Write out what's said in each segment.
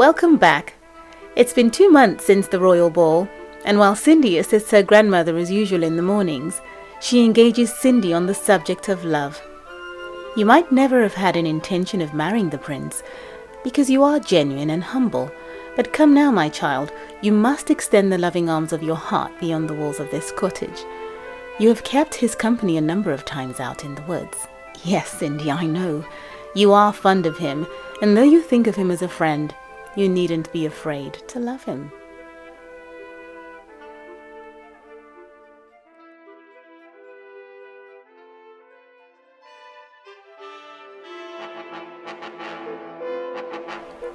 Welcome back. It's been 2 months since the royal ball, and while Cindy assists her grandmother as usual in the mornings, she engages Cindy on the subject of love. You might never have had an intention of marrying the prince, because you are genuine and humble, but come now, my child, you must extend the loving arms of your heart beyond the walls of this cottage. You have kept his company a number of times out in the woods. Yes, Cindy, I know. You are fond of him, and though you think of him as a friend, you needn't be afraid to love him.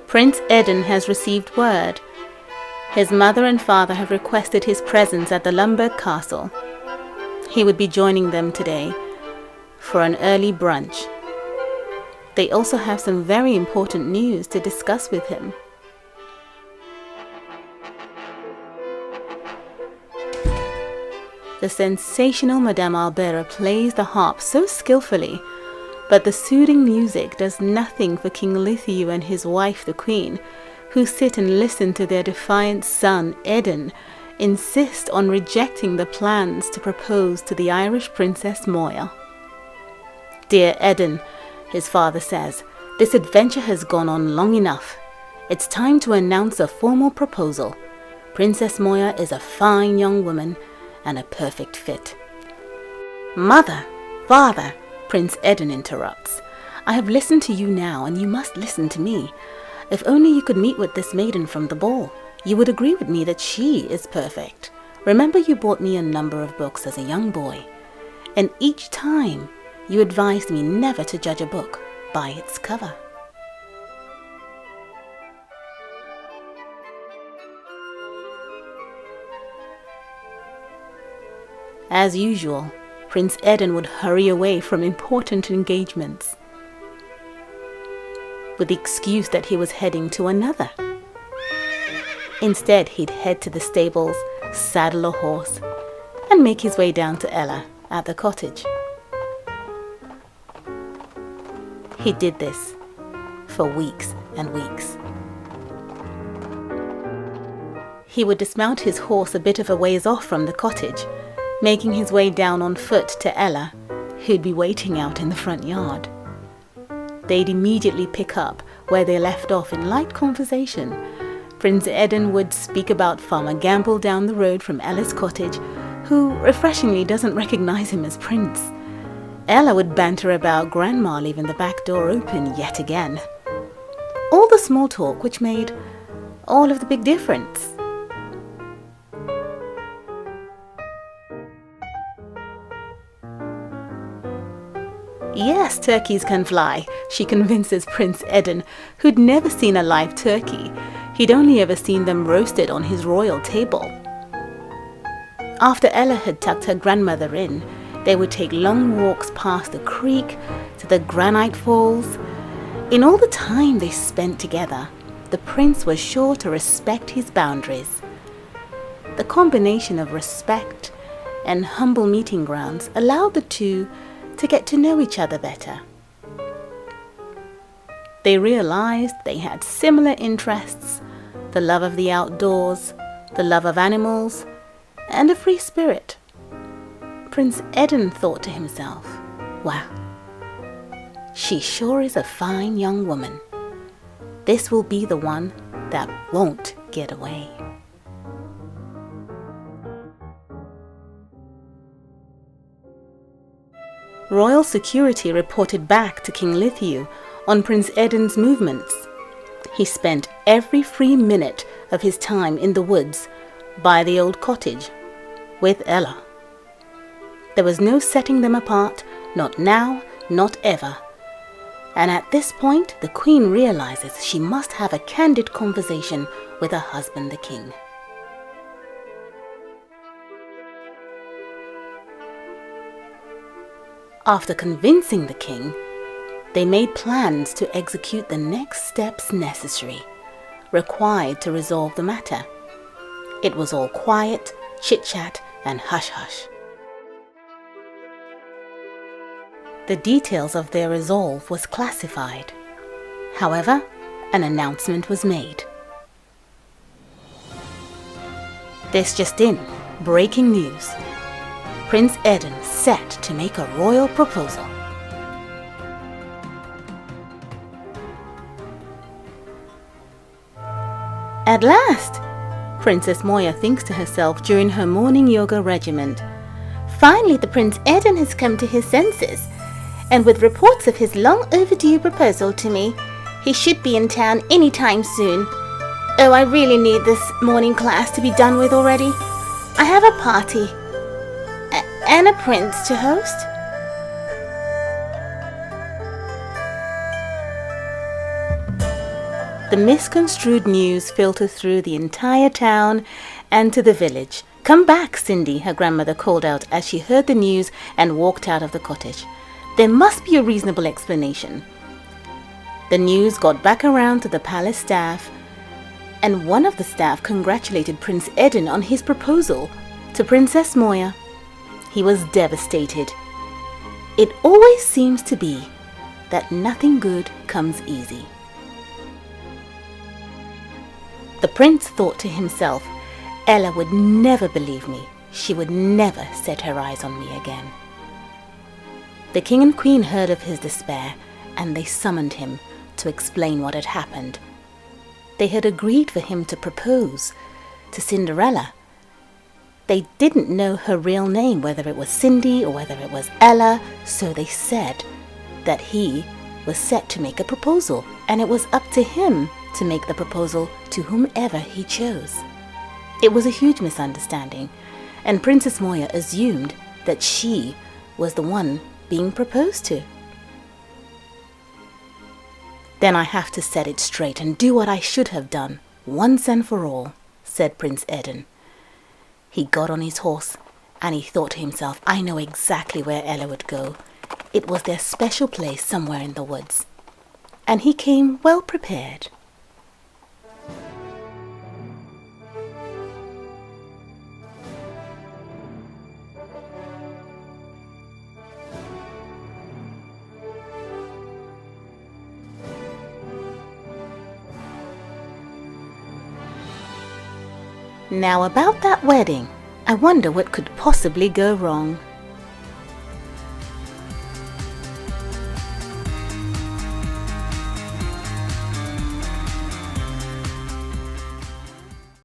Prince Eden has received word. His mother and father have requested his presence at the Lumberg Castle. He would be joining them today for an early brunch. They also have some very important news to discuss with him. The sensational Madame Albera plays the harp so skillfully, but the soothing music does nothing for King Lithyu and his wife the Queen, who sit and listen to their defiant son Eden insist on rejecting the plans to propose to the Irish Princess Moya. "Dear Eden," his father says, "this adventure has gone on long enough. It's time to announce a formal proposal. Princess Moya is a fine young woman and a perfect fit." "Mother, father," Prince Eden interrupts, "I have listened to you now, and you must listen to me. If only you could meet with this maiden from the ball, you would agree with me that she is perfect. Remember, you bought me a number of books as a young boy, and each time you advised me never to judge a book by its cover." As usual, Prince Eden would hurry away from important engagements with the excuse that he was heading to another. Instead, he'd head to the stables, saddle a horse, and make his way down to Ella at the cottage. He did this for weeks and weeks. He would dismount his horse a bit of a ways off from the cottage, making his way down on foot to Ella, who'd be waiting out in the front yard. They'd immediately pick up where they left off in light conversation. Prince Eden would speak about Farmer Gamble down the road from Ella's cottage, who refreshingly doesn't recognize him as Prince. Ella would banter about Grandma leaving the back door open yet again. All the small talk which made all of the big difference. "Yes, turkeys can fly," she convinces Prince Eden, who'd never seen a live turkey. He'd only ever seen them roasted on his royal table. After Ella had tucked her grandmother in, they would take long walks past the creek to the granite falls. In all the time they spent together, the prince was sure to respect his boundaries. The combination of respect and humble meeting grounds allowed the two to get to know each other better. They realized they had similar interests: the love of the outdoors, the love of animals, and a free spirit. Prince Eden thought to himself, "Wow, she sure is a fine young woman. This will be the one that won't get away." Royal security reported back to King Lithyu on Prince Eden's movements. He spent every free minute of his time in the woods by the old cottage with Ella. There was no setting them apart, not now, not ever. And at this point, the Queen realizes she must have a candid conversation with her husband, the King. After convincing the King, they made plans to execute the next steps necessary, required to resolve the matter. It was all quiet, chit-chat, and hush-hush. The details of their resolve was classified. However, an announcement was made. This just in, breaking news. Prince Eden set to make a royal proposal. At last, Princess Moya thinks to herself during her morning yoga regimen. Finally, the Prince Eden has come to his senses, and with reports of his long overdue proposal to me, he should be in town any time soon. Oh, I really need this morning class to be done with already. I have a party and a prince to host. The misconstrued news filtered through the entire town and to the village. "Come back, Cindy," her grandmother called out as she heard the news and walked out of the cottage. "There must be a reasonable explanation." The news got back around to the palace staff, and one of the staff congratulated Prince Eden on his proposal to Princess Moya. He was devastated. It always seems to be that nothing good comes easy. The prince thought to himself, Ella would never believe me. She would never set her eyes on me again. The king and queen heard of his despair, and they summoned him to explain what had happened. They had agreed for him to propose to Cinderella. They didn't know her real name, whether it was Cindy or whether it was Ella, so they said that he was set to make a proposal, and it was up to him to make the proposal to whomever he chose. It was a huge misunderstanding, and Princess Moya assumed that she was the one being proposed to. "Then I have to set it straight and do what I should have done, once and for all," said Prince Eden. He got on his horse, and he thought to himself, I know exactly where Ella would go. It was their special place somewhere in the woods. And he came well prepared. Now about that wedding, I wonder what could possibly go wrong.